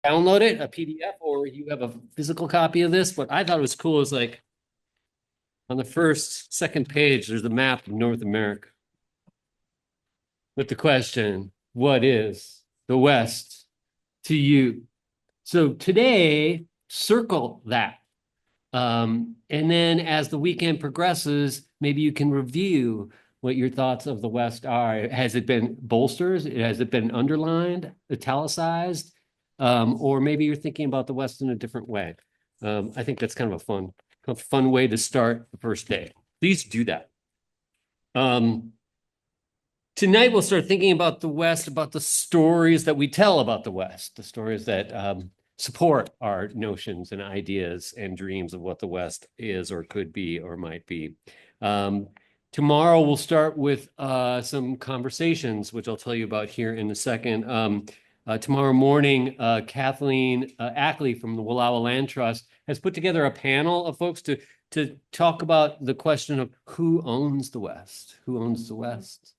download it, a PDF, or you have a physical copy of this. What I thought was cool is like on the second page, there's a map of North America with the question, what is the West to you? So today, circle that. And then as the weekend progresses, maybe you can review what your thoughts of the West are. Has it been bolstered? Has it been underlined, italicized? Or maybe you're thinking about the West in a different way. I think that's kind of a fun way to start the first day. Please do that. Tonight we'll start thinking about the West, about the stories that we tell about the West, the stories that support our notions and ideas and dreams of what the West is or could be or might be. Tomorrow we'll start with some conversations, which I'll tell you about here in a second. Tomorrow morning, Kathleen Ackley from the Wallowa Land Trust has put together a panel of folks to talk about the question of who owns the West? Who owns the West?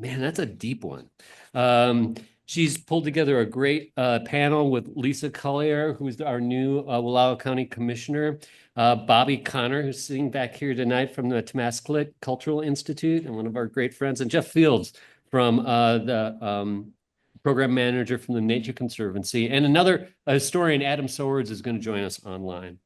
Man, that's a deep one. She's pulled together a great panel with Lisa Collier, who's our new Wallowa County Commissioner, Bobby Connor, who's sitting back here tonight from the Temasclet Cultural Institute, and one of our great friends, and Jeff Fields from the program manager from the Nature Conservancy, and another historian, Adam Swords, is going to join us online.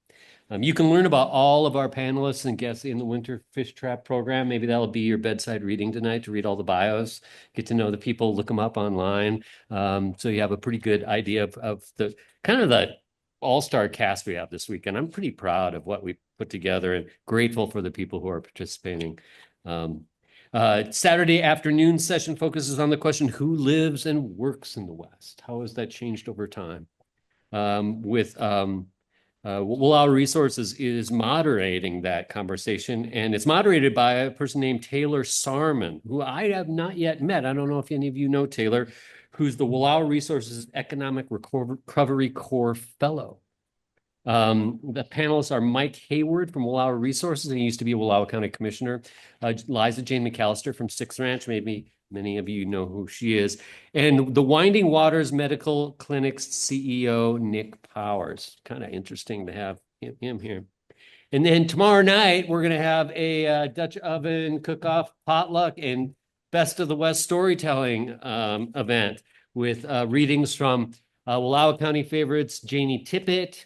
You can learn about all of our panelists and guests in the Winter Fishtrap program. Maybe that'll be your bedside reading tonight to read all the bios, get to know the people, look them up online. So you have a pretty good idea of the kind of the all-star cast we have this weekend. I'm pretty proud of what we put together and grateful for the people who are participating. Saturday afternoon session focuses on the question, who lives and works in the West? How has that changed over time? Wallowa Resources is moderating that conversation, and it's moderated by a person named Taylor Sarman, who I have not yet met. I don't know if any of you know Taylor, who's the Wallowa Resources Economic Recovery Corps Fellow. The panelists are Mike Hayward from Wallowa Resources, and he used to be a Wallowa County Commissioner. Liza Jane McAllister from Six Ranch, maybe many of you know who she is. And the Winding Waters Medical Clinic's CEO, Nick Powers. Kind of interesting to have him here. And then tomorrow night, we're going to have a Dutch Oven Cookoff potluck and Best of the West storytelling event with readings from Wallowa County favorites, Janie Tippett,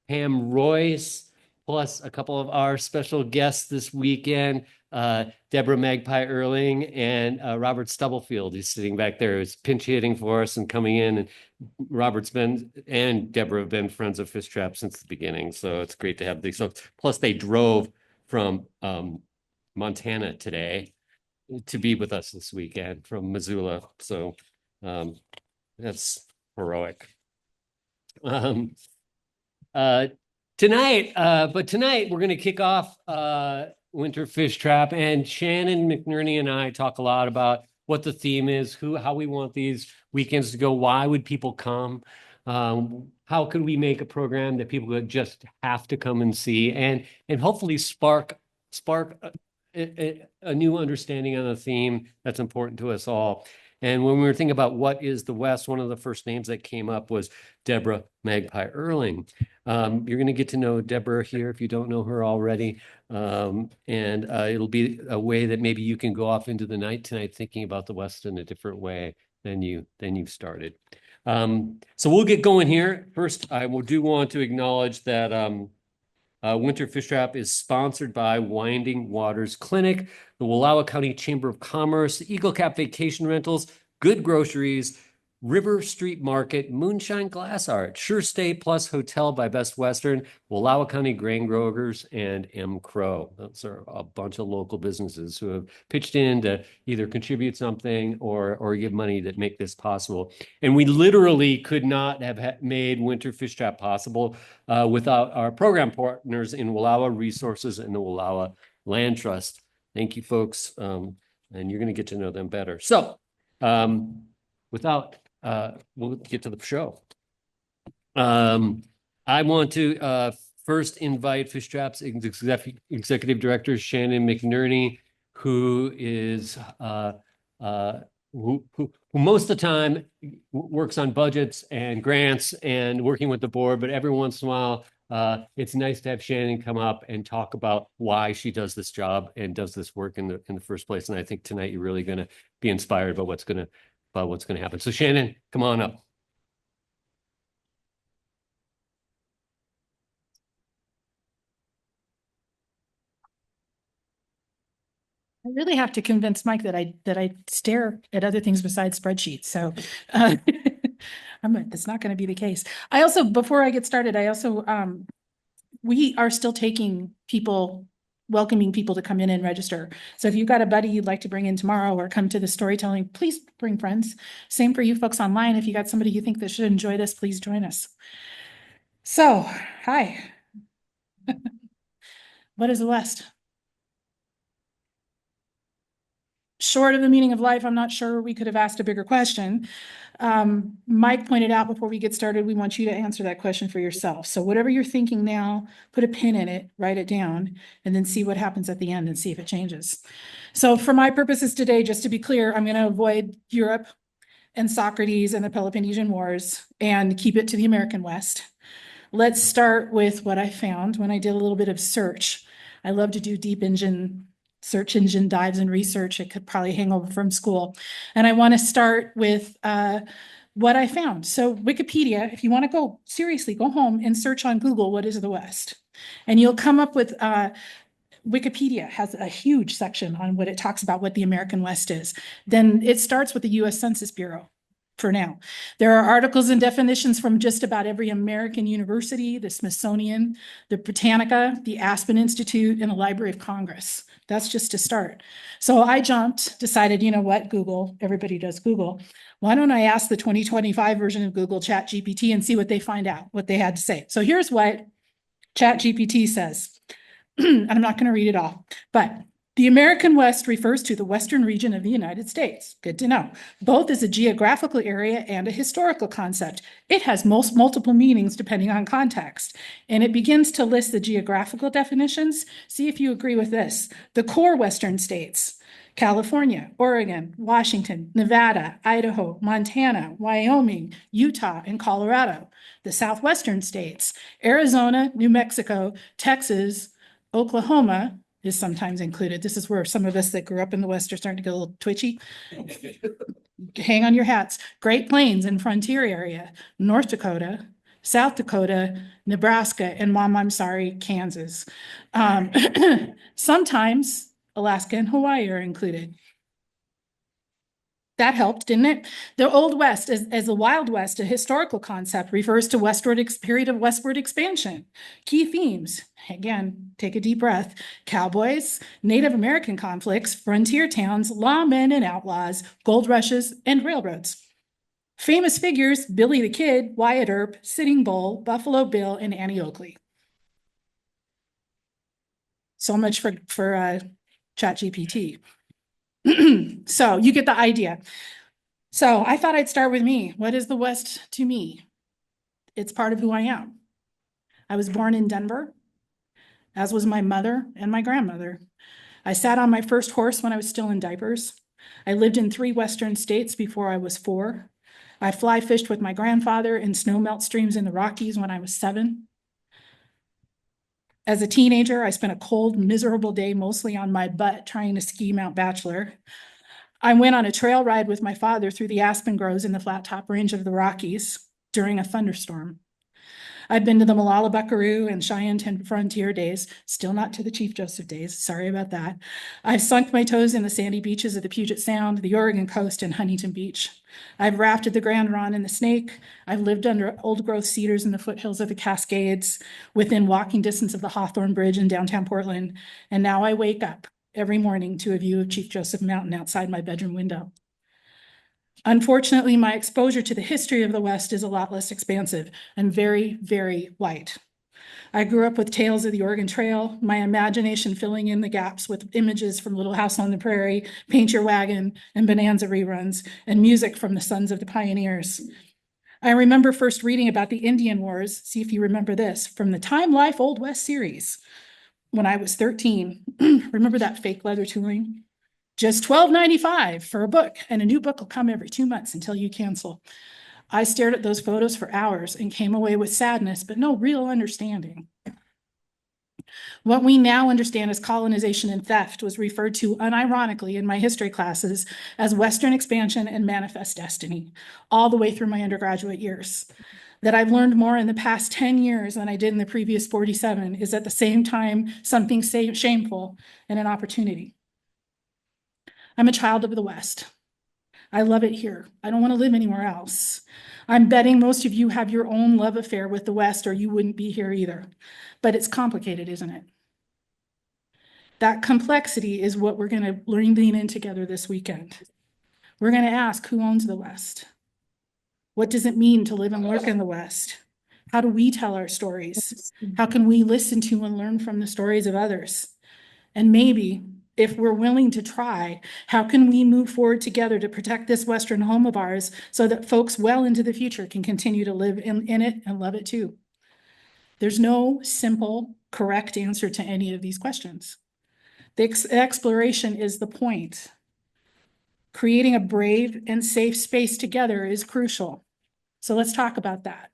Pam Royce, plus a couple of our special guests this weekend, Debra Magpie Earling and Robert Stubblefield. He's sitting back there, who's pinch hitting for us and coming in. And and Debra have been friends of Fishtrap since the beginning. So it's great to have these. So plus they drove from Montana today to be with us this weekend from Missoula. So that's heroic. Tonight we're going to kick off Winter Fishtrap, and Shannon McNerney and I talk a lot about what the theme is, how we want these weekends to go, why would people come, how could we make a program that people would just have to come and see, and hopefully spark a new understanding on a theme that's important to us all. And when we were thinking about what is the West, one of the first names that came up was Debra Magpie Earling. You're going to get to know Debra here if you don't know her already. And it'll be a way that maybe you can go off into the night tonight thinking about the West in a different way than you've started. So we'll get going here. First, I do want to acknowledge that Winter Fishtrap is sponsored by Winding Waters Clinic, the Wallowa County Chamber of Commerce, Eagle Cap Vacation Rentals, Good Groceries, River Street Market, Moonshine Glass Art, Sure Stay Plus Hotel by Best Western, Wallowa County Grain Growers, and M. Crow. Those are a bunch of local businesses who have pitched in to either contribute something or give money that make this possible. And we literally could not have made Winter Fishtrap possible without our program partners in Wallowa Resources and the Wallowa Land Trust. Thank you, folks. And you're going to get to know them better. So we'll get to the show. I want to first invite Fishtrap's executive director, Shannon McNerney, who is who most of the time works on budgets and grants and working with the board, but every once in a while, it's nice to have Shannon come up and talk about why she does this job and does this work in the first place. And I think tonight you're really going to be inspired by what's going to happen. So Shannon, come on up. I really have to convince Mike that I stare at other things besides spreadsheets. So that's not going to be the case. I also, before I get started, we are still taking people, welcoming people to come in and register. So if you've got a buddy you'd like to bring in tomorrow or come to the storytelling, please bring friends. Same for you folks online. If you got somebody you think that should enjoy this, please join us. So, hi. What is the West? Short of the meaning of life, I'm not sure we could have asked a bigger question. Mike pointed out before we get started, we want you to answer that question for yourself. So whatever you're thinking now, put a pin in it, write it down, and then see what happens at the end and see if it changes. So for my purposes today, just to be clear, I'm going to avoid Europe and Socrates and the Peloponnesian Wars and keep it to the American West. Let's start with what I found when I did a little bit of search. I love to do search engine dives and research. It could probably hang over from school. And I want to start with what I found. So Wikipedia, if you want to go seriously, go home and search on Google, what is the West? And you'll come up with Wikipedia has a huge section on what it talks about what the American West is. Then it starts with the US Census Bureau. For now, there are articles and definitions from just about every American university, the Smithsonian, the Britannica, the Aspen Institute, and the Library of Congress. That's just to start. So I decided, you know what, Google, everybody does Google. Why don't I ask the 2025 version of Google ChatGPT and see what they find out, what they had to say. So here's what ChatGPT says, and I'm not going to read it all, but the American West refers to the western region of the United States. Good to know. Both is a geographical area and a historical concept. It has multiple meanings depending on context. And it begins to list the geographical definitions. See if you agree with this. The core western states: California, Oregon, Washington, Nevada, Idaho, Montana, Wyoming, Utah, and Colorado. The southwestern states: Arizona, New Mexico, Texas, Oklahoma is sometimes included. This is where some of us that grew up in the West are starting to get a little twitchy. Hang on your hats. Great Plains and Frontier area, North Dakota, South Dakota, Nebraska, and Mom, I'm sorry, Kansas. Sometimes Alaska and Hawaii are included. That helped, didn't it? The Old West, as the Wild West, a historical concept, refers to period of westward expansion. Key themes, again, take a deep breath: cowboys, Native American conflicts, frontier towns, lawmen and outlaws, gold rushes, and railroads. Famous figures: Billy the Kid, Wyatt Earp, Sitting Bull, Buffalo Bill, and Annie Oakley. So much for ChatGPT. So you get the idea. So I thought I'd start with me. What is the West to me? It's part of who I am. I was born in Denver, as was my mother and my grandmother. I sat on my first horse when I was still in diapers. I lived in 3 Western states before I was 4. I fly fished with my grandfather in snowmelt streams in the Rockies when I was 7. As a teenager, I spent a cold, miserable day mostly on my butt trying to ski Mount Bachelor. I went on a trail ride with my father through the aspen groves in the flat top range of the Rockies during a thunderstorm. I've been to the Molalla Buckaroo and Cheyenne Frontier days, still not to the Chief Joseph days, sorry about that. I've sunk my toes in the sandy beaches of the Puget Sound, the Oregon coast, and Huntington Beach. I've rafted the Grand Ronde and the Snake. I've lived under old growth cedars in the foothills of the Cascades, within walking distance of the Hawthorne Bridge in downtown Portland. And now I wake up every morning to a view of Chief Joseph Mountain outside my bedroom window. Unfortunately, my exposure to the history of the West is a lot less expansive and very, very white. I grew up with tales of the Oregon Trail, my imagination filling in the gaps with images from Little House on the Prairie, Paint Your Wagon, and Bonanza reruns, and music from the Sons of the Pioneers. I remember first reading about the Indian Wars, see if you remember this, from the Time Life Old West series when I was 13. Remember that fake leather tooling? Just $12.95 for a book, and a new book will come every 2 months until you cancel. I stared at those photos for hours and came away with sadness, but no real understanding. What we now understand as colonization and theft was referred to unironically in my history classes as Western expansion and manifest destiny, all the way through my undergraduate years. That I've learned more in the past 10 years than I did in the previous 47 is at the same time something shameful and an opportunity. I'm a child of the West. I love it here. I don't want to live anywhere else. I'm betting most of you have your own love affair with the West, or you wouldn't be here either. But it's complicated, isn't it? That complexity is what we're going to lean in together this weekend. We're going to ask, who owns the West? What does it mean to live and work in the West? How do we tell our stories? How can we listen to and learn from the stories of others? And maybe, if we're willing to try, how can we move forward together to protect this Western home of ours so that folks well into the future can continue to live in it and love it too? There's no simple, correct answer to any of these questions. The exploration is the point. Creating a brave and safe space together is crucial. So let's talk about that.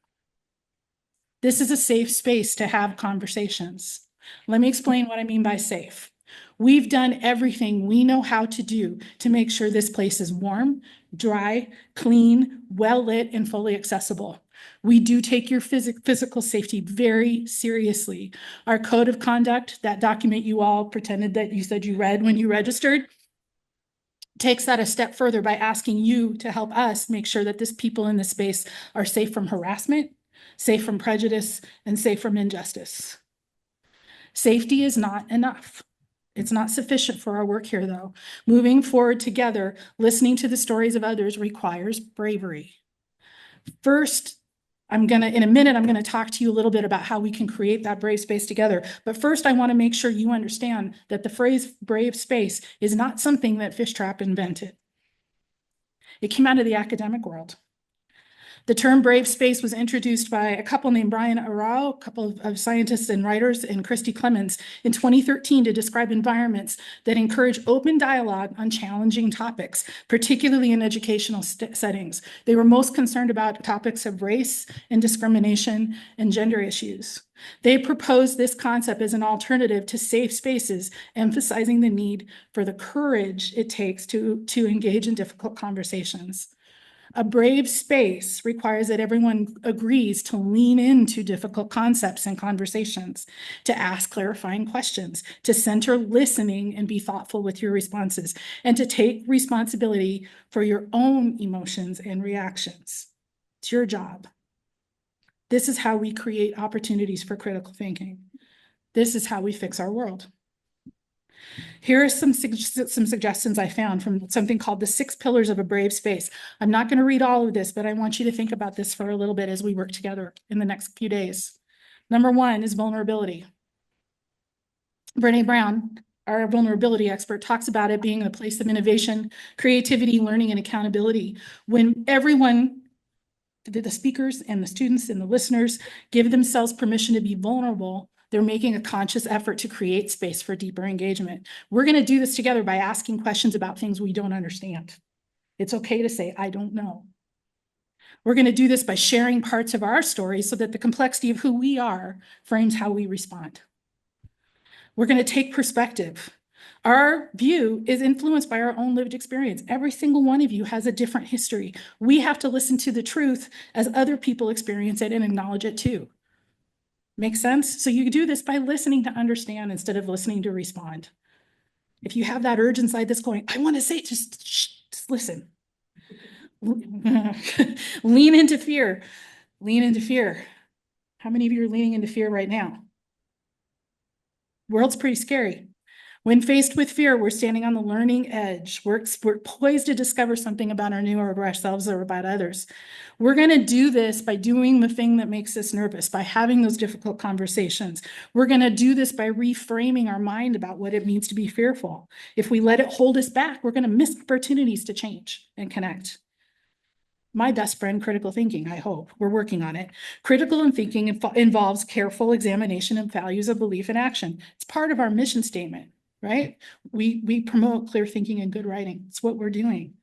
This is a safe space to have conversations. Let me explain what I mean by safe. We've done everything we know how to do to make sure this place is warm, dry, clean, well lit, and fully accessible. We do take your physical safety very seriously. Our code of conduct, that document you all pretended that you said you read when you registered, takes that a step further by asking you to help us make sure that people in this space are safe from harassment, safe from prejudice, and safe from injustice. Safety is not enough. It's not sufficient for our work here, though. Moving forward together, listening to the stories of others requires bravery. First, in a minute, I'm gonna talk to you a little bit about how we can create that brave space together. But first, I wanna make sure you understand that the phrase brave space is not something that Fishtrap invented. It came out of the academic world. The term brave space was introduced by a couple named Brian Arao, a couple of scientists and writers, and Christy Clemens in 2013 to describe environments that encourage open dialogue on challenging topics, particularly in educational settings. They were most concerned about topics of race and discrimination and gender issues. They proposed this concept as an alternative to safe spaces, emphasizing the need for the courage it takes to engage in difficult conversations. A brave space requires that everyone agrees to lean into difficult concepts and conversations, to ask clarifying questions, to center listening and be thoughtful with your responses, and to take responsibility for your own emotions and reactions. It's your job. This is how we create opportunities for critical thinking. This is how we fix our world. Here are some suggestions I found from something called the 6 pillars of a brave space. I'm not going to read all of this, but I want you to think about this for a little bit as we work together in the next few days. Number 1 is vulnerability. Brené Brown, our vulnerability expert, talks about it being a place of innovation, creativity, learning, and accountability. When everyone, the speakers and the students and the listeners, give themselves permission to be vulnerable, they're making a conscious effort to create space for deeper engagement. We're going to do this together by asking questions about things we don't understand. It's okay to say, I don't know. We're going to do this by sharing parts of our story so that the complexity of who we are frames how we respond. We're going to take perspective. Our view is influenced by our own lived experience. Every single one of you has a different history. We have to listen to the truth as other people experience it and acknowledge it too. Make sense? So you do this by listening to understand instead of listening to respond. If you have that urge inside that's going, I want to say, just listen. Lean into fear. Lean into fear. How many of you are leaning into fear right now? World's pretty scary. When faced with fear, we're standing on the learning edge. We're poised to discover something about our new or ourselves or about others. We're going to do this by doing the thing that makes us nervous, by having those difficult conversations. We're going to do this by reframing our mind about what it means to be fearful. If we let it hold us back, we're going to miss opportunities to change and connect. My best friend, critical thinking, I hope. We're working on it. Critical thinking involves careful examination of values of belief and action. It's part of our mission statement. right? We promote clear thinking and good writing. It's what we're doing.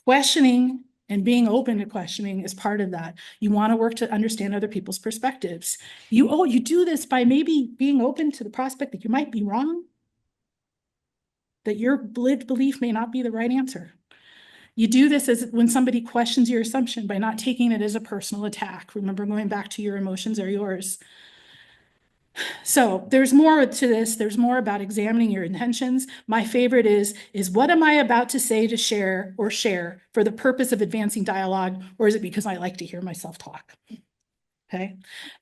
Questioning and being open to questioning is part of that. You want to work to understand other people's perspectives. You do this by maybe being open to the prospect that you might be wrong, that your lived belief may not be the right answer. You do this as when somebody questions your assumption by not taking it as a personal attack. Remember, going back to your emotions are yours. So there's more to this. There's more about examining your intentions. My favorite is what am I about to say to share for the purpose of advancing dialogue, or is it because I like to hear myself talk? Okay.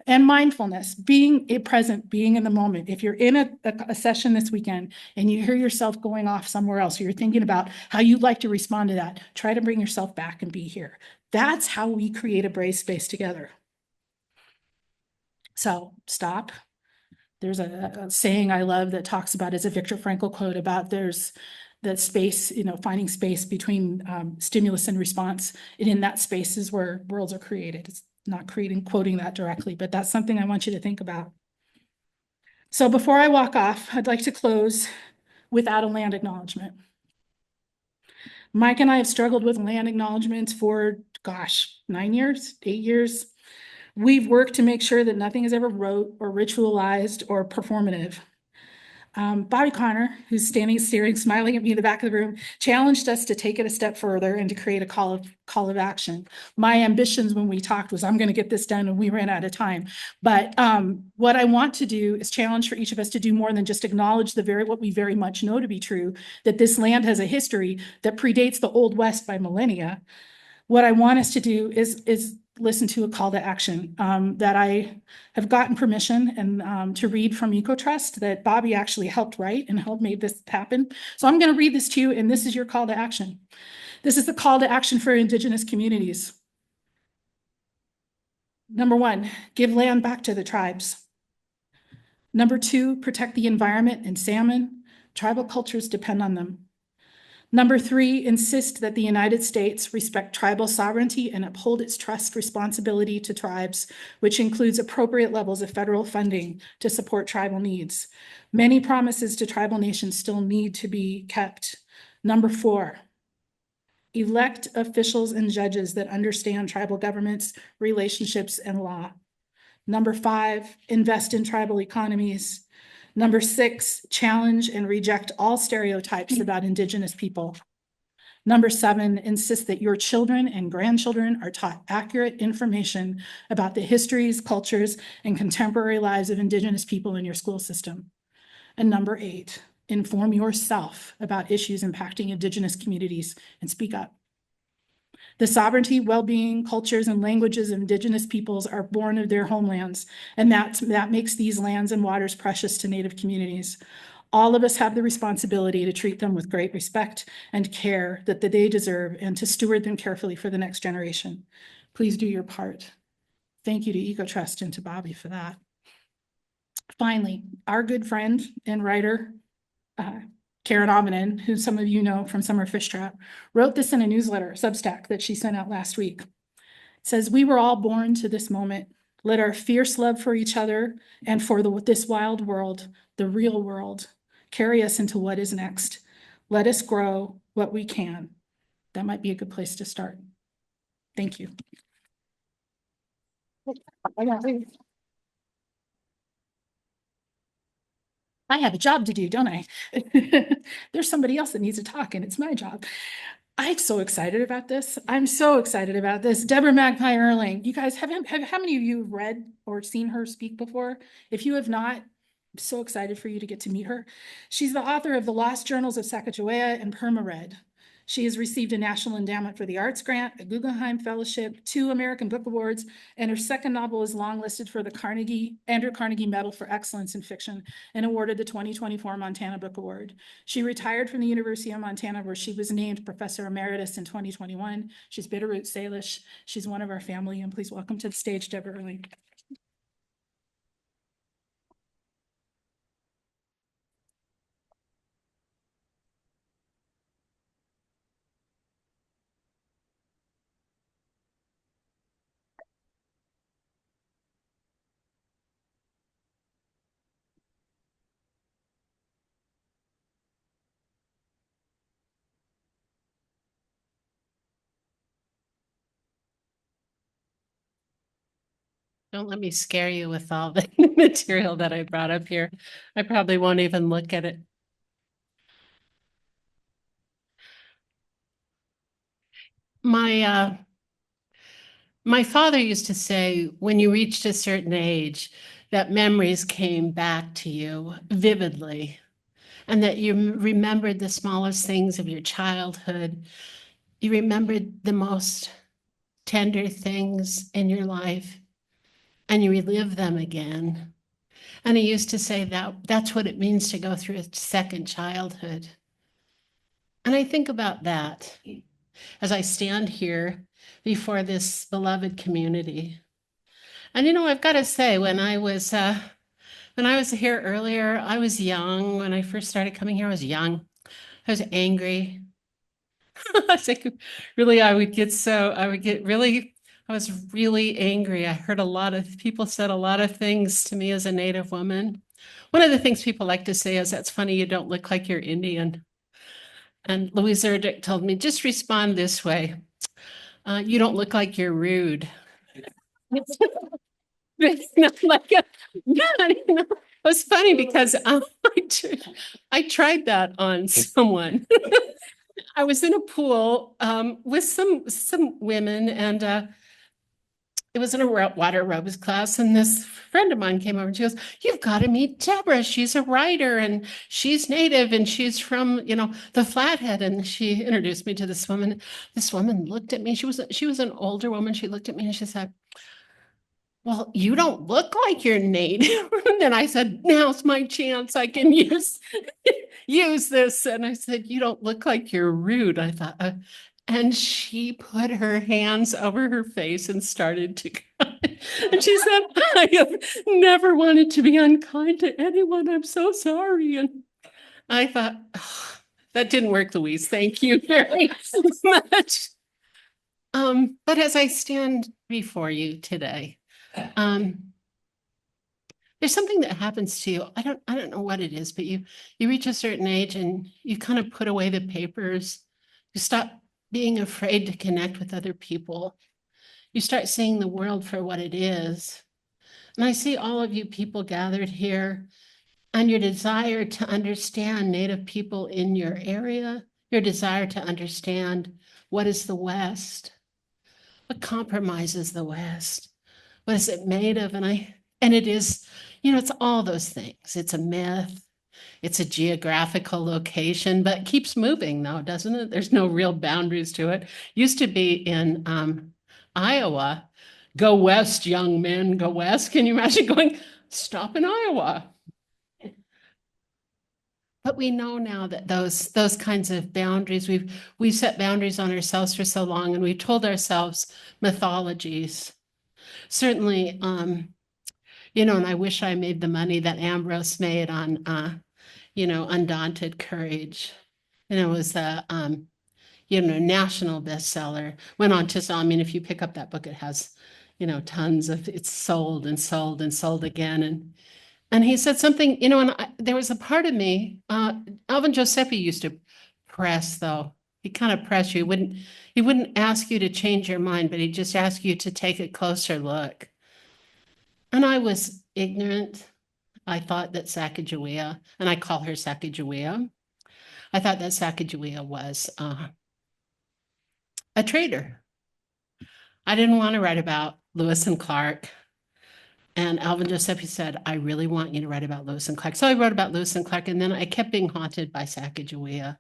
And mindfulness, being present, being in the moment. If you're in a session this weekend and you hear yourself going off somewhere else, or you're thinking about how you'd like to respond to that, try to bring yourself back and be here. That's how we create a brave space together. So stop. There's a saying I love that talks about, is a Viktor Frankl quote about there's that space, finding space between stimulus and response. And in that space is where worlds are created. It's not quoting that directly, but that's something I want you to think about. So before I walk off, I'd like to close without a land acknowledgement. Mike and I have struggled with land acknowledgements for, 9 years, 8 years. We've worked to make sure that nothing is ever rote or ritualized or performative. Bobby Connor, who's staring, smiling at me in the back of the room, challenged us to take it a step further and to create a call of action. My ambitions when we talked was, I'm going to get this done, and we ran out of time. But what I want to do is challenge for each of us to do more than just acknowledge what we very much know to be true, that this land has a history that predates the Old West by millennia. What I want us to do is listen to a call to action that I have gotten permission and to read from EcoTrust that Bobby actually helped write and helped make this happen. So I'm going to read this to you, and this is your call to action. This is the call to action for Indigenous communities. Number 1, give land back to the tribes. Number 2, protect the environment and salmon. Tribal cultures depend on them. Number 3, insist that the United States respect tribal sovereignty and uphold its trust responsibility to tribes, which includes appropriate levels of federal funding to support tribal needs. Many promises to tribal nations still need to be kept. Number 4, elect officials and judges that understand tribal governments, relationships, and law. Number 5, invest in tribal economies. Number 6, challenge and reject all stereotypes about Indigenous people. Number 7, insist that your children and grandchildren are taught accurate information about the histories, cultures, and contemporary lives of Indigenous people in your school system. And number 8, inform yourself about issues impacting Indigenous communities and speak up. The sovereignty, well-being, cultures, and languages of Indigenous peoples are born of their homelands, and that makes these lands and waters precious to Native communities. All of us have the responsibility to treat them with great respect and care that they deserve, and to steward them carefully for the next generation. Please do your part. Thank you to EcoTrust and to Bobby for that. Finally, our good friend and writer, Karen Avinen, who some of you know from Summer Fishtrap, wrote this in a newsletter, Substack, that she sent out last week. It says, "We were all born to this moment. Let our fierce love for each other and for this wild world, the real world, carry us into what is next. Let us grow what we can." That might be a good place to start. Thank you. I have a job to do, don't I? There's somebody else that needs to talk, and it's my job. I'm so excited about this. I'm so excited about this. Debra Magpie Earling. You guys, how many of you have read or seen her speak before? If you have not, I'm so excited for you to get to meet her. She's the author of The Lost Journals of Sacagawea and Perma-Red. She has received a National Endowment for the Arts grant, a Guggenheim Fellowship, 2 American Book Awards, and her second novel is longlisted for the Andrew Carnegie Medal for Excellence in Fiction and awarded the 2024 Montana Book Award. She retired from the University of Montana, where she was named Professor Emeritus in 2021. She's Bitterroot Salish. She's one of our family, and please welcome to the stage, Debra Earling. Don't let me scare you with all the material that I brought up here. I probably won't even look at it. My father used to say, when you reached a certain age, that memories came back to you vividly, and that you remembered the smallest things of your childhood. You remembered the most tender things in your life, and you relive them again. And he used to say that that's what it means to go through a second childhood. And I think about that as I stand here before this beloved community. And I've got to say, when I was here earlier, I was young. When I first started coming here, I was young. I was angry. I was like, really, I was really angry. I heard a lot of people said a lot of things to me as a Native woman. One of the things people like to say is, that's funny, you don't look like you're Indian. And Louise Erdrich told me, just respond this way. You don't look like you're rude. It's not like it was funny because I tried that on someone. I was in a pool with some women, and it was in a water aerobics class, and this friend of mine came over and she goes, "You've got to meet Debra. She's a writer and she's Native and she's from, the Flathead." And she introduced me to this woman. This woman looked at me. She was an older woman. She looked at me and she said, "Well, you don't look like you're Native." And I said, "Now's my chance. I can use this." And I said, "You don't look like you're rude." I thought, and she put her hands over her face and started to cry. And she said, "I have never wanted to be unkind to anyone. I'm so sorry." And I thought, oh, that didn't work, Louise. Thank you very much. But as I stand before you today, there's something that happens to you. I don't know what it is, but you reach a certain age and you kind of put away the papers. You stop being afraid to connect with other people. You start seeing the world for what it is. And I see all of you people gathered here, and your desire to understand Native people in your area, your desire to understand what is the West, what compromises the West, what is it made of? And it is, it's all those things. It's a myth. It's a geographical location, but it keeps moving though, doesn't it? There's no real boundaries to it. Used to be in Iowa, "Go west, young men, go west." Can you imagine going, stop in Iowa? But we know now that those kinds of boundaries, we've set boundaries on ourselves for so long, and we've told ourselves mythologies. Certainly, and I wish I made the money that Ambrose made on Undaunted Courage. And it was a national bestseller. Went on to sell. I mean, if you pick up that book, it has, tons of, it's sold and sold and sold again. And he said something, there was a part of me, Alvin Giuseppe used to press though. He kind of pressed you. He wouldn't ask you to change your mind, but he'd just ask you to take a closer look. And I was ignorant. I thought that Sacagawea, and I call her Sacagawea, I thought that Sacagawea was a traitor. I didn't want to write about Lewis and Clark. And Alvin Giuseppe said, "I really want you to write about Lewis and Clark." So I wrote about Lewis and Clark, and then I kept being haunted by Sacagawea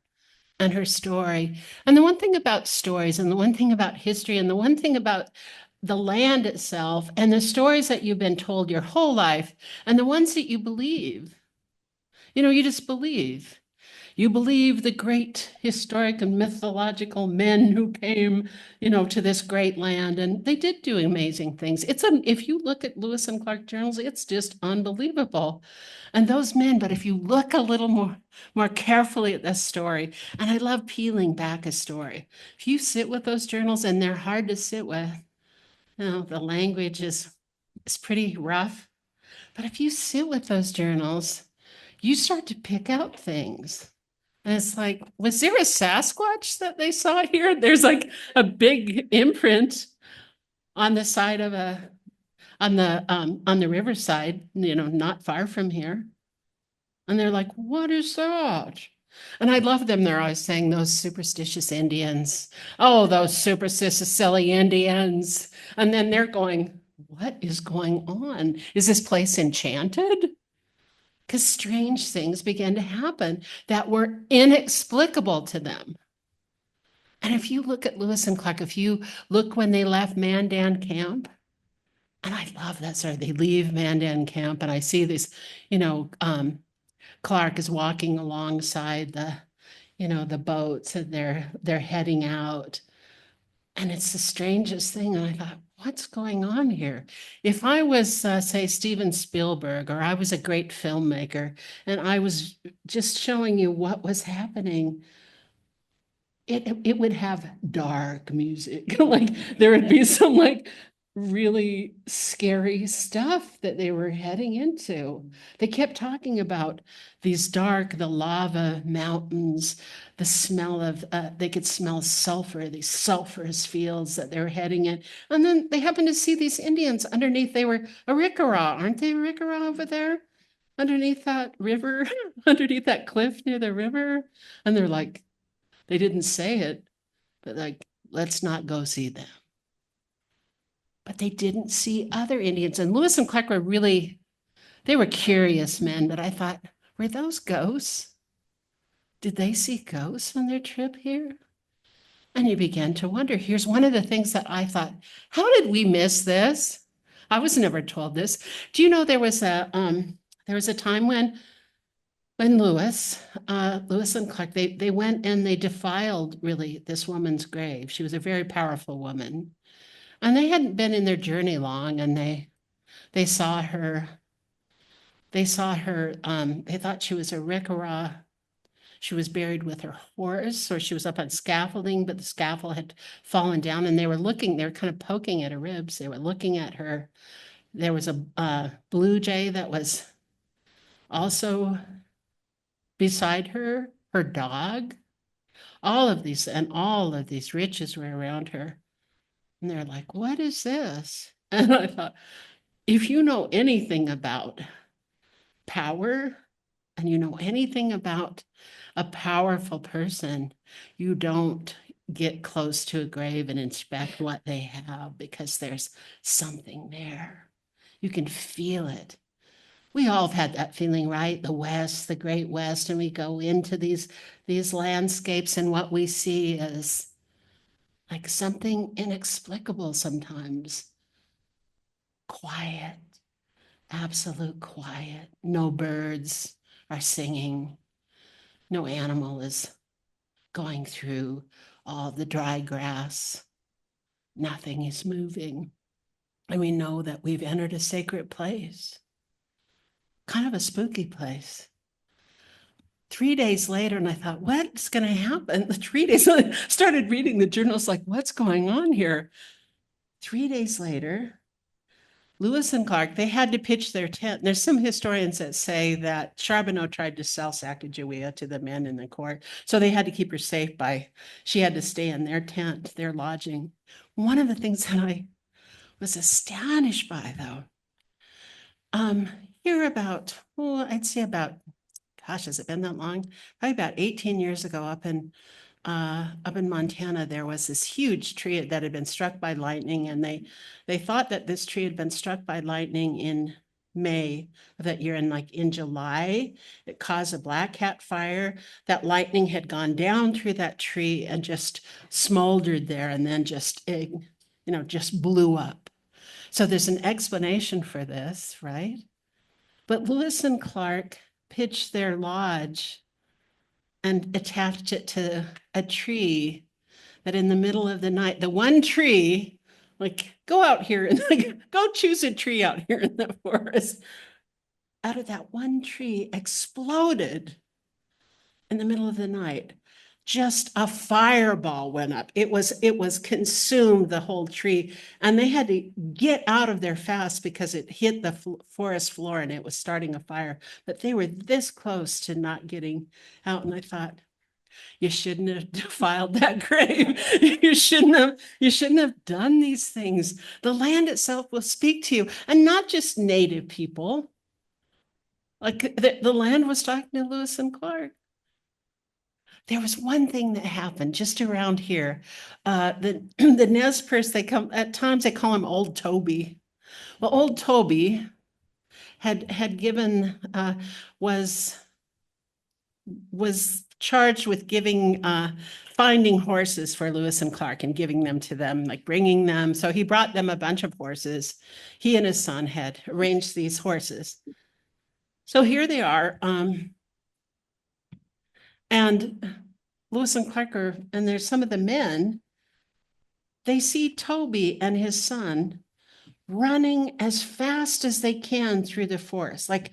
and her story. And the one thing about stories, and the one thing about history, and the one thing about the land itself, and the stories that you've been told your whole life, and the ones that you believe, you just believe. You believe the great historic and mythological men who came, to this great land, and they did do amazing things. If you look at Lewis and Clark journals, it's just unbelievable. And those men, but if you look a little more carefully at this story, and I love peeling back a story. If you sit with those journals, and they're hard to sit with, the language is pretty rough. But if you sit with those journals, you start to pick out things. And it's like, was there a Sasquatch that they saw here? There's like a big imprint on the side of a on the riverside, not far from here. And they're like, what is that? And I love them. They're always saying those superstitious Indians. Oh, those superstitious, silly Indians. And then they're going, what is going on? Is this place enchanted? Because strange things began to happen that were inexplicable to them. And if you look at Lewis and Clark, if you look when they left Mandan Camp, and I love that story, they leave Mandan Camp, and I see this, Clark is walking alongside the boats, and they're heading out. And it's the strangest thing. And I thought, what's going on here? If I was, say, Steven Spielberg, or I was a great filmmaker, and I was just showing you what was happening, it would have dark music. Like there would be some like really scary stuff that they were heading into. They kept talking about the lava mountains, the smell of, they could smell sulfur, these sulfurous fields that they were heading in. And then they happened to see these Indians underneath. They were Arikara, aren't they Arikara over there? Underneath that river, underneath that cliff near the river. And they're like, they didn't say it, but like, let's not go see them. But they didn't see other Indians. And Lewis and Clark they were curious men, but I thought, were those ghosts? Did they see ghosts on their trip here? And you began to wonder. Here's one of the things that I thought, how did we miss this? I was never told this. Do you know there was a time when Lewis and Clark, they went and they defiled really this woman's grave. She was a very powerful woman. And they hadn't been in their journey long, and they saw her, they thought she was a Rikara. She was buried with her horse, or she was up on scaffolding, but the scaffold had fallen down, and they were kind of poking at her ribs. They were looking at her. There was a blue jay that was also beside her dog. All of these riches were around her. And they're like, what is this? And I thought, if you know anything about power, and you know anything about a powerful person, you don't get close to a grave and inspect what they have, because there's something there. You can feel it. We all have had that feeling, right? The West, the Great West, and we go into these landscapes, and what we see is like something inexplicable sometimes. Quiet, absolute quiet. No birds are singing. No animal is going through all the dry grass. Nothing is moving. And we know that we've entered a sacred place, kind of a spooky place. 3 days later, and I thought, what's going to happen? 3 days later, I started reading the journals, like, what's going on here? 3 days later, Lewis and Clark, they had to pitch their tent. There's some historians that say that Charbonneau tried to sell Sacagawea to the men in the court, so they had to keep her safe she had to stay in their tent, their lodging. One of the things that I was astonished by, though, here about, I'd say about, gosh, has it been that long? Probably about 18 years ago, up in Montana, there was this huge tree that had been struck by lightning, and they thought that this tree had been struck by lightning in May of that year, and like in July, it caused a black cat fire. That lightning had gone down through that tree and just smoldered there, and then just blew up. So there's an explanation for this, right? But Lewis and Clark pitched their lodge and attached it to a tree that in the middle of the night, the one tree, like, go out here and go choose a tree out here in the forest. Out of that one tree exploded in the middle of the night. Just a fireball went up. It was consumed, the whole tree. And they had to get out of there fast because it hit the forest floor and it was starting a fire. But they were this close to not getting out. And I thought, You shouldn't have defiled that grave. You shouldn't have done these things. The land itself will speak to you, and not just Native people. Like the land was talking to Lewis and Clark. There was one thing that happened just around here. The Nez Perce, at times they call him Old Toby. Well, Old Toby had given, was charged with finding horses for Lewis and Clark and giving them to them, like bringing them. So he brought them a bunch of horses. He and his son had arranged these horses. So here they are. And Lewis and Clark and there's some of the men, they see Toby and his son running as fast as they can through the forest, like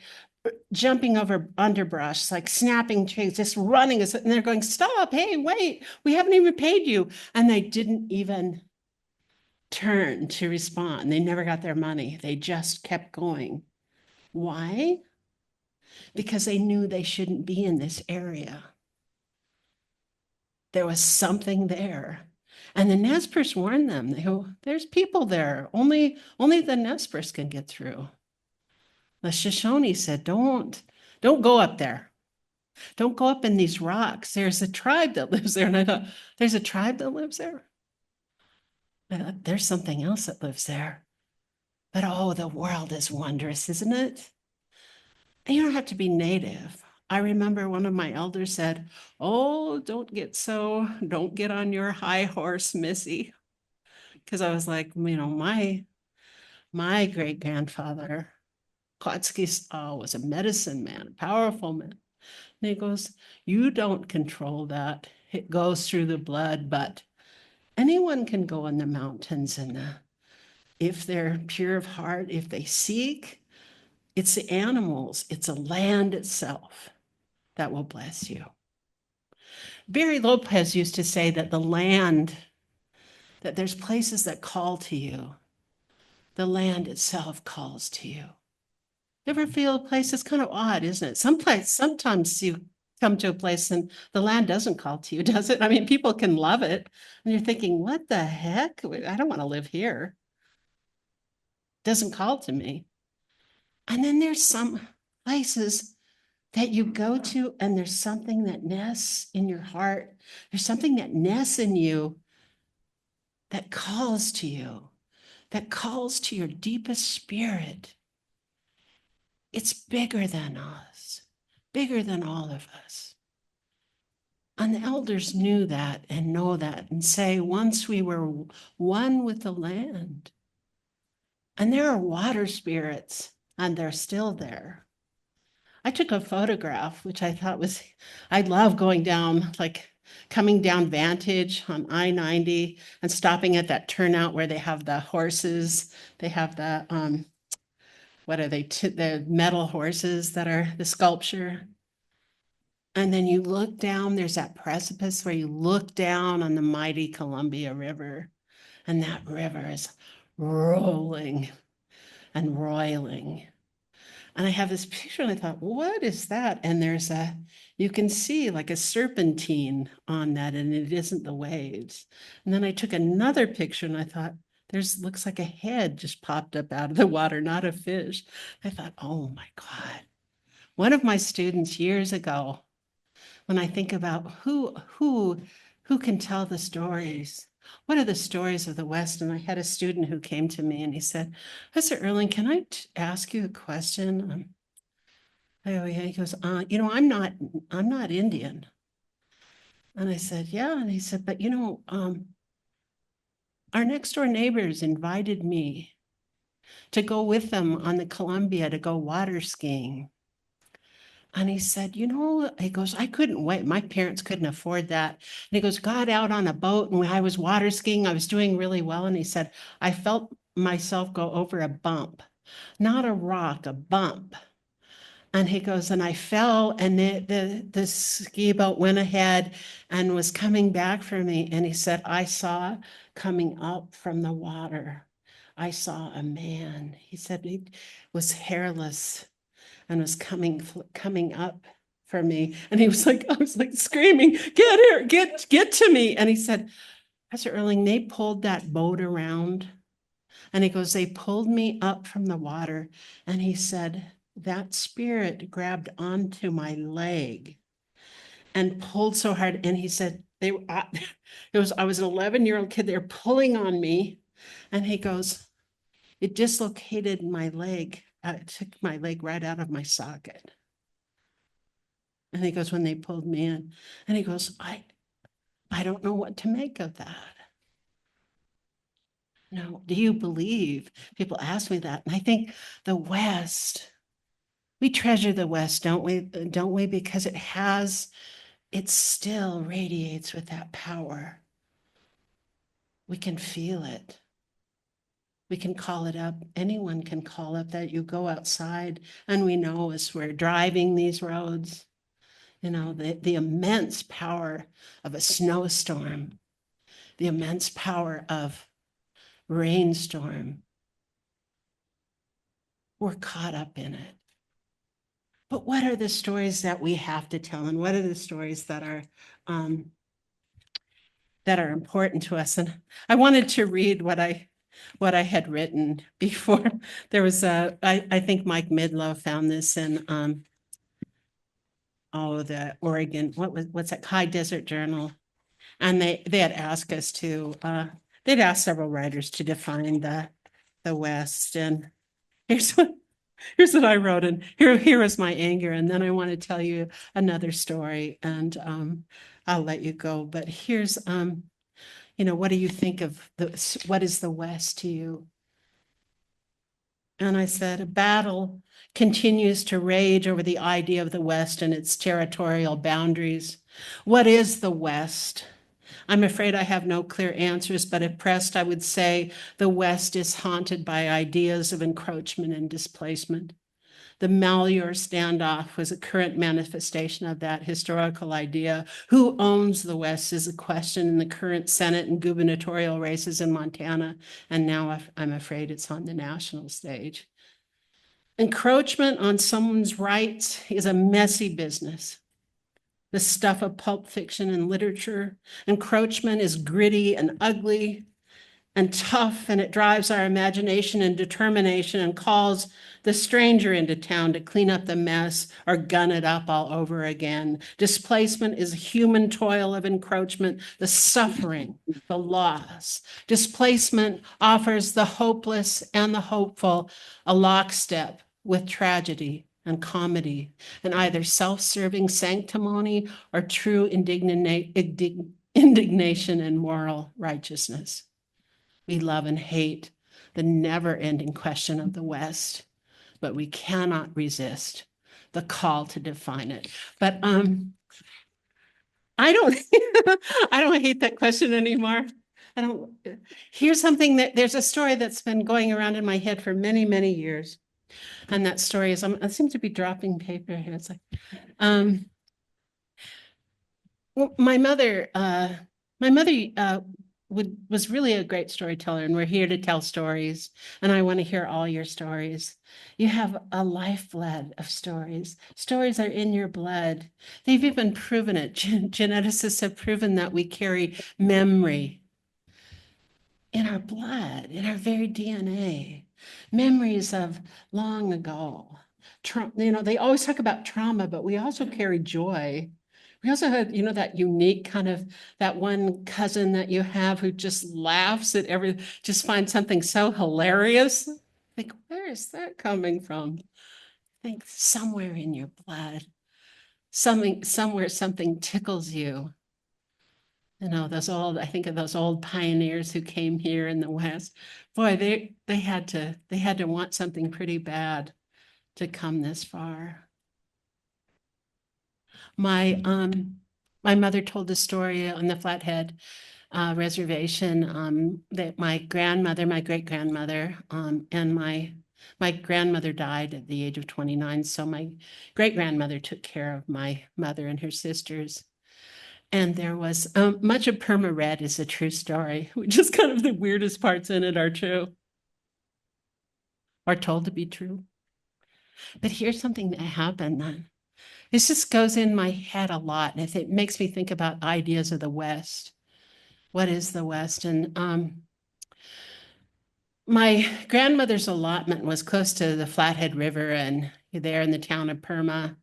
jumping over underbrush, like snapping trees, just running. And they're going, stop, hey, wait, we haven't even paid you. And they didn't even turn to respond. They never got their money. They just kept going. Why? Because they knew they shouldn't be in this area. There was something there. And the Nez Perce warned them. They go, there's people there. Only the Nez Perce can get through. The Shoshone said, don't go up there. Don't go up in these rocks. There's a tribe that lives there. And I thought, there's a tribe that lives there? I thought, there's something else that lives there. But oh, the world is wondrous, isn't it? And you don't have to be Native. I remember one of my elders said, oh, don't get on your high horse, Missy. Because I was like, my great-grandfather, Klotsky, was a medicine man, a powerful man. And he goes, you don't control that. It goes through the blood, but anyone can go in the mountains, and if they're pure of heart, if they seek, it's the animals, it's the land itself that will bless you. Barry Lopez used to say that the land, that there's places that call to you. The land itself calls to you. You ever feel a place that's kind of odd, isn't it? Sometimes you come to a place and the land doesn't call to you, does it? I mean, people can love it. And you're thinking, what the heck? I don't want to live here. It doesn't call to me. And then there's some places that you go to and there's something that nests in your heart. There's something that nests in you that calls to you, that calls to your deepest spirit. It's bigger than us, bigger than all of us. And the elders knew that and know that and say, once we were one with the land. And there are water spirits, and they're still there. I took a photograph, which I thought I love going down, like coming down Vantage on I-90 and stopping at that turnout where they have the horses. They have the, what are they, the metal horses that are the sculpture. And then you look down, there's that precipice where you look down on the mighty Columbia River. And that river is rolling and roiling. And I have this picture and I thought, what is that? And you can see like a serpentine on that, and it isn't the waves. And then I took another picture and I thought, looks like a head just popped up out of the water, not a fish. I thought, oh my God. One of my students years ago, when I think about who can tell the stories, what are the stories of the West? And I had a student who came to me and he said, Professor Earling, can I ask you a question? Oh yeah, he goes, I'm not Indian. And I said, yeah. And he said, but our next door neighbors invited me to go with them on the Columbia to go water skiing. And he said, he goes, I couldn't wait. My parents couldn't afford that. And he goes, got out on a boat and I was water skiing. I was doing really well. And he said, I felt myself go over a bump, not a rock, a bump. And he goes, and I fell and the ski boat went ahead and was coming back for me. And he said, I saw coming up from the water, I saw a man. He said he was hairless and was coming up for me. And he was like, I was like screaming, get here, get to me. And he said, Pastor Earling, they pulled that boat around. And he goes, they pulled me up from the water. And he said, that spirit grabbed onto my leg and pulled so hard. And he said, I was an 11-year-old kid. They're pulling on me. And he goes, it dislocated my leg. It took my leg right out of my socket. And he goes, when they pulled me in, and he goes, I don't know what to make of that. No, do you believe? People ask me that. And I think the West, we treasure the West, don't we? Don't we? Because it still radiates with that power. We can feel it. We can call it up. Anyone can call up that. You go outside, and we know as we're driving these roads, the immense power of a snowstorm, the immense power of rainstorm. We're caught up in it. But what are the stories that we have to tell? And what are the stories that are important to us? And I wanted to read what I had written before. There was I think Mike Midlow found this in the Oregon, what's that, High Desert Journal. And they had asked us to, they'd asked several writers to define the West. And here's what I wrote. And here is my anger. And then I want to tell you another story, and I'll let you go. But here's, what do you think of what is the West to you? And I said, a battle continues to rage over the idea of the West and its territorial boundaries. What is the West? I'm afraid I have no clear answers, but if pressed, I would say the West is haunted by ideas of encroachment and displacement. The Malheur standoff was a current manifestation of that historical idea. Who owns the West is a question in the current Senate and gubernatorial races in Montana, and now I'm afraid it's on the national stage. Encroachment on someone's rights is a messy business. The stuff of pulp fiction and literature. Encroachment is gritty and ugly and tough, and it drives our imagination and determination and calls the stranger into town to clean up the mess or gun it up all over again. Displacement is human toil of encroachment, the suffering, the loss. Displacement offers the hopeless and the hopeful a lockstep with tragedy and comedy, and either self-serving sanctimony or true indignation and moral righteousness. We love and hate the never-ending question of the West, but we cannot resist the call to define it. But I don't I don't hate that question anymore. Here's something there's a story that's been going around in my head for many, many years. And that story is, I seem to be dropping paper here. It's like, well, my mother was really a great storyteller, and we're here to tell stories. And I want to hear all your stories. You have a lifeblood of stories. Stories are in your blood. They've even proven it. Geneticists have proven that we carry memory in our blood, in our very DNA. Memories of long ago. They always talk about trauma, but we also carry joy. We also have, that unique kind of, that one cousin that you have who just laughs at just finds something so hilarious. Like, where is that coming from? I think somewhere in your blood, somewhere something tickles you. I think of those old pioneers who came here in the West. Boy, they had to want something pretty bad to come this far. My mother told a story on the Flathead reservation that my great grandmother, and my grandmother died at the age of 29. So my great grandmother took care of my mother and her sisters. And there was much of Perma Red is a true story, which is kind of the weirdest parts in it are true, or told to be true. But here's something that happened then. It just goes in my head a lot, and it makes me think about ideas of the West. What is the West? And my grandmother's allotment was close to the Flathead River and there in the town of Perma.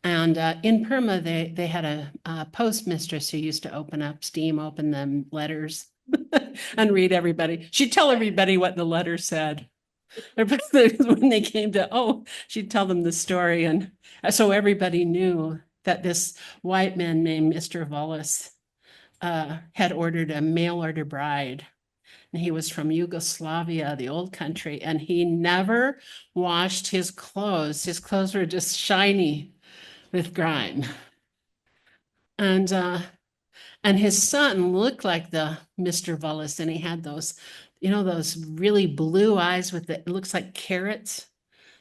And in Perma, they had a postmistress who used to open them letters and read everybody. She'd tell everybody what the letter said. When they came to, she'd tell them the story. And so everybody knew that this white man named Mr. Wallace had ordered a mail order bride. And he was from Yugoslavia, the old country, and he never washed his clothes. His clothes were just shiny with grime. And his son looked like the Mr. Wallace, and he had those, those really blue eyes with it looks like carrots.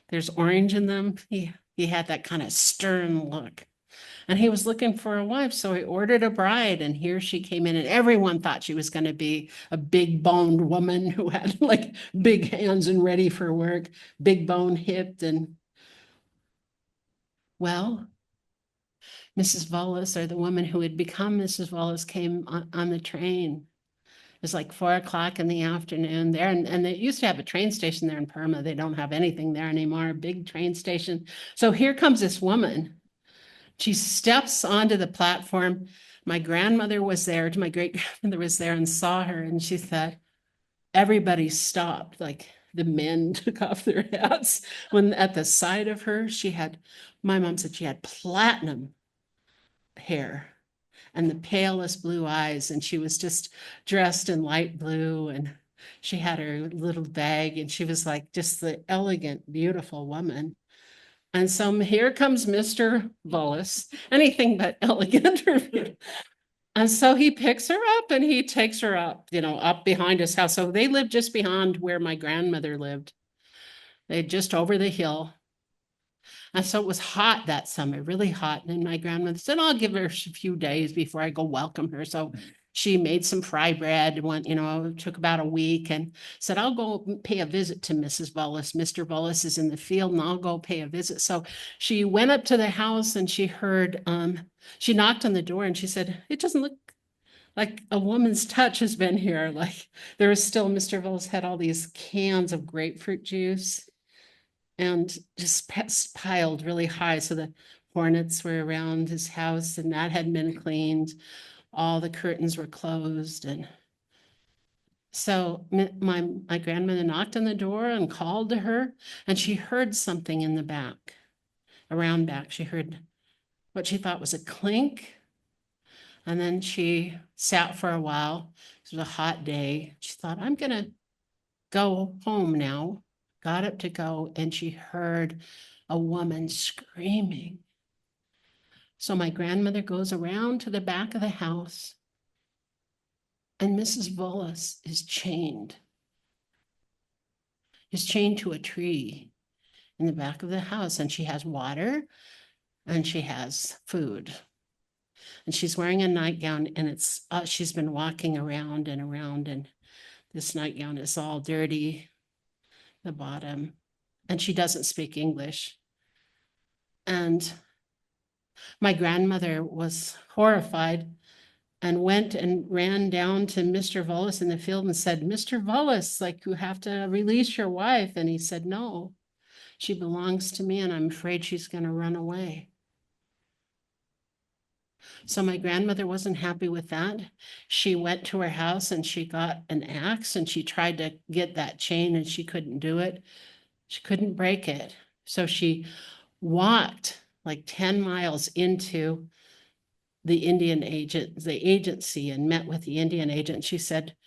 There's orange in them. He had that kind of stern look. And he was looking for a wife, so he ordered a bride, and here she came in, and everyone thought she was going to be a big boned woman who had like big hands and ready for work, big bone hipped, and well, Mrs. Wallace, or the woman who had become Mrs. Wallace, came on the train. It was like 4:00 in the afternoon there, and they used to have a train station there in Perma. They don't have anything there anymore, a big train station. So here comes this woman. She steps onto the platform. My grandmother was there, my great grandmother was there and saw her, and she said, everybody stopped, like the men took off their hats when at the side of her, my mom said she had platinum hair and the palest blue eyes, and she was just dressed in light blue, and she had her little bag, and she was like just the elegant, beautiful woman. And so here comes Mr. Wallace, anything but elegant. And so he picks her up and he takes her up, up behind his house. So they lived just behind where my grandmother lived. They just over the hill. And so it was hot that summer, really hot. And my grandmother said, I'll give her a few days before I go welcome her. So she made some fry bread, it took about a week, and said, I'll go pay a visit to Mrs. Wallace. Mr. Wallace is in the field, and I'll go pay a visit. So she went up to the house, and she heard, she knocked on the door, and she said, it doesn't look like a woman's touch has been here. Like there was still, Mr. Wallace had all these cans of grapefruit juice and just piled really high. So the hornets were around his house, and that had been cleaned. All the curtains were closed. And so my grandmother knocked on the door and called to her, and she heard something in the back, around back. She heard what she thought was a clink. And then she sat for a while. It was a hot day. She thought, I'm going to go home now. Got up to go, and she heard a woman screaming. So my grandmother goes around to the back of the house, and Mrs. Wallace is chained to a tree in the back of the house, and she has water and she has food. And she's wearing a nightgown, and she's been walking around and around, and this nightgown is all dirty, the bottom, and she doesn't speak English. And my grandmother was horrified and went and ran down to Mr. Wallace in the field and said, Mr. Wallace, like, you have to release your wife. And he said, no, she belongs to me, and I'm afraid she's going to run away. So my grandmother wasn't happy with that. She went to her house and she got an axe, and she tried to get that chain, and she couldn't do it. She couldn't break it. So she walked like 10 miles into the agency, and met with the Indian agent. She said,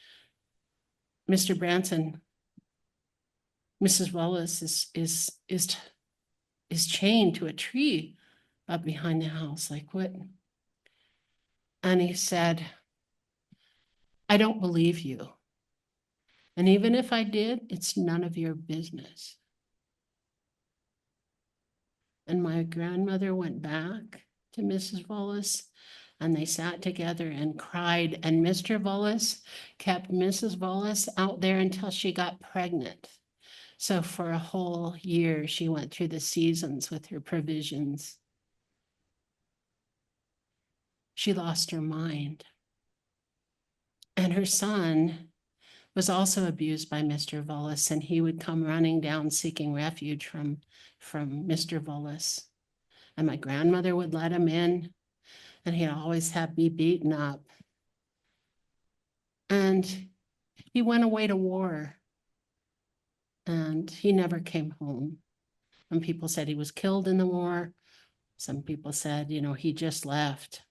Mr. Branson, Mrs. Wallace is chained to a tree up behind the house. Like, what? And he said, I don't believe you. And even if I did, it's none of your business. And my grandmother went back to Mrs. Wallace, and they sat together and cried. And Mr. Wallace kept Mrs. Wallace out there until she got pregnant. So for a whole year, she went through the seasons with her provisions. she lost her mind. And her son was also abused by Mr. Vollis, and he would come running down seeking refuge from Mr. Vollis. And my grandmother would let him in, and he'd always have me beaten up. And he went away to war, and he never came home. And people said he was killed in the war. Some people said, you know, he just left.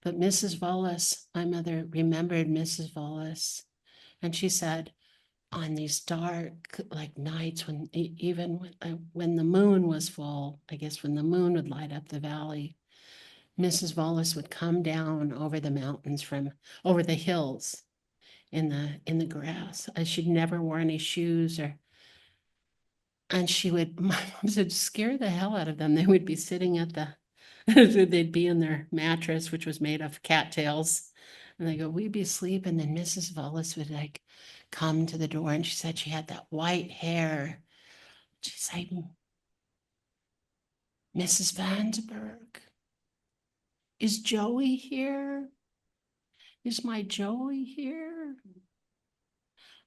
But Mrs. Vollis, my mother remembered Mrs. Vollis, and she said, on these dark like nights when even when the moon was full, I guess when the moon would light up the valley, Mrs. Vollis would come down over the mountains from over the hills in the grass. She'd never wore any shoes and she would, my mom said, scare the hell out of them. They would be sitting at they'd be in their mattress, which was made of cattails. And they go, we'd be asleep. And then Mrs. Vollis would like come to the door, and she said she had that white hair. She'd say, Mrs. Vandenberg, is Joey here? Is my Joey here?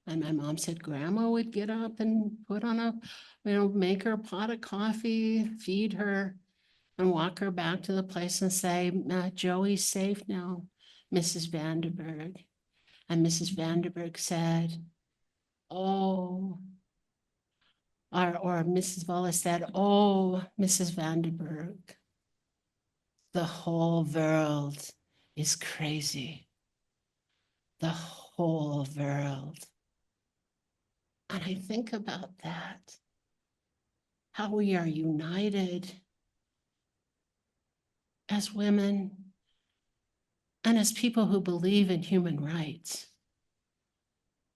And my mom said Grandma would get up and put on make her a pot of coffee, feed her, and walk her back to the place and say, Joey's safe now, Mrs. Vandenberg. And Mrs. Vandenberg said, oh, or Mrs. Vollis said, oh, Mrs. Vandenberg, the whole world is crazy. The whole world. And I think about that, how we are united as women and as people who believe in human rights.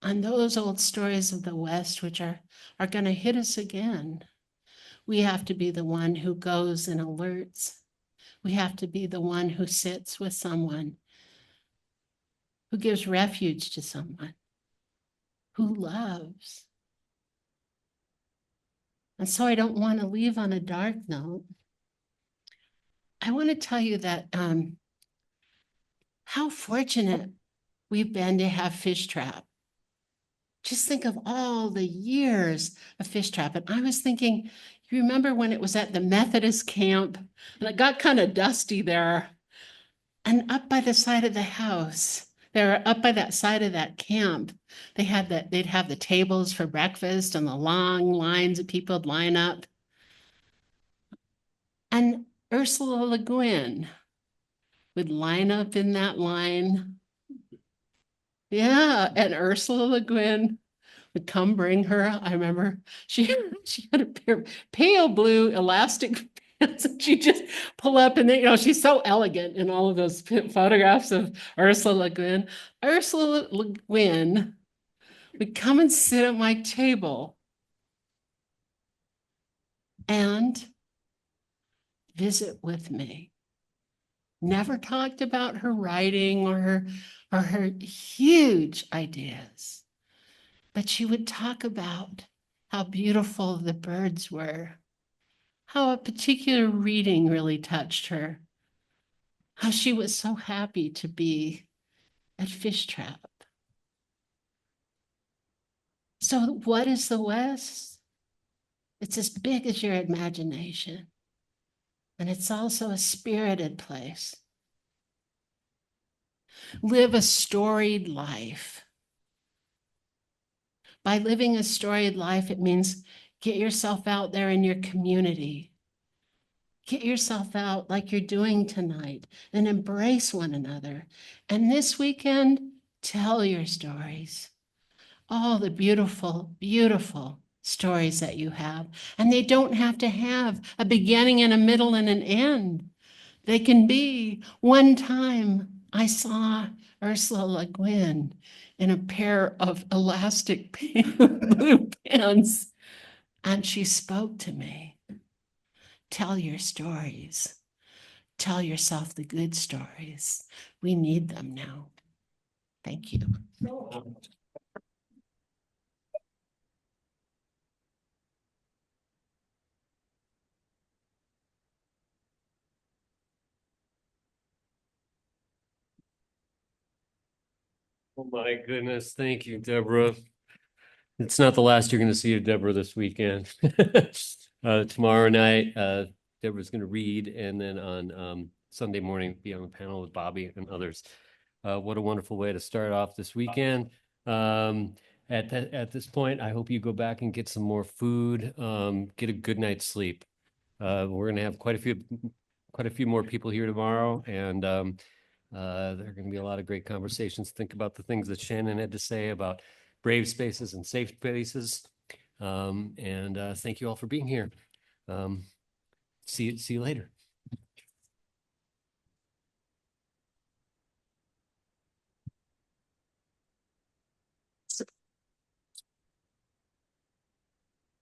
And those old stories of the West, which are going to hit us again, we have to be the one who goes and alerts. We have to be the one who sits with someone, who gives refuge to someone, who loves. And so I don't want to leave on a dark note. I want to tell you that how fortunate we've been to have Fishtrap. Just think of all the years of Fishtrap. And I was thinking, you remember when it was at the Methodist camp and it got kind of dusty there, and up by the side of the house, they were up by that side of that camp. They'd have the tables for breakfast and the long lines of people would line up. And Ursula Le Guin would line up in that line. Yeah, and Ursula Le Guin would come bring her. I remember she had a pair of pale blue elastic pants, and she'd just pull up, and then, she's so elegant in all of those photographs of Ursula Le Guin. Ursula Le Guin would come and sit at my table and visit with me. Never talked about her writing or her huge ideas, but she would talk about how beautiful the birds were, how a particular reading really touched her, how she was so happy to be at Fishtrap. So what is the West? It's as big as your imagination. And it's also a spirited place. Live a storied life. By living a storied life, it means get yourself out there in your community. Get yourself out like you're doing tonight and embrace one another. And this weekend, tell your stories. All the beautiful, beautiful stories that you have. And they don't have to have a beginning and a middle and an end. They can be, one time I saw Ursula Le Guin in a pair of elastic blue pants, and she spoke to me. Tell your stories. Tell yourself the good stories. We need them now. Thank you. Oh my goodness, thank you, Deborah. It's not the last you're gonna see of Deborah this weekend. Tomorrow night, Deborah's gonna read, and then on Sunday morning, be on the panel with Bobby and others. What a wonderful way to start off this weekend. At this point, I hope you go back and get some more food, get a good night's sleep. We're gonna have quite a few more people here tomorrow, and there are going to be a lot of great conversations. Think about the things that Shannon had to say about brave spaces and safe spaces. And thank you all for being here. See you later.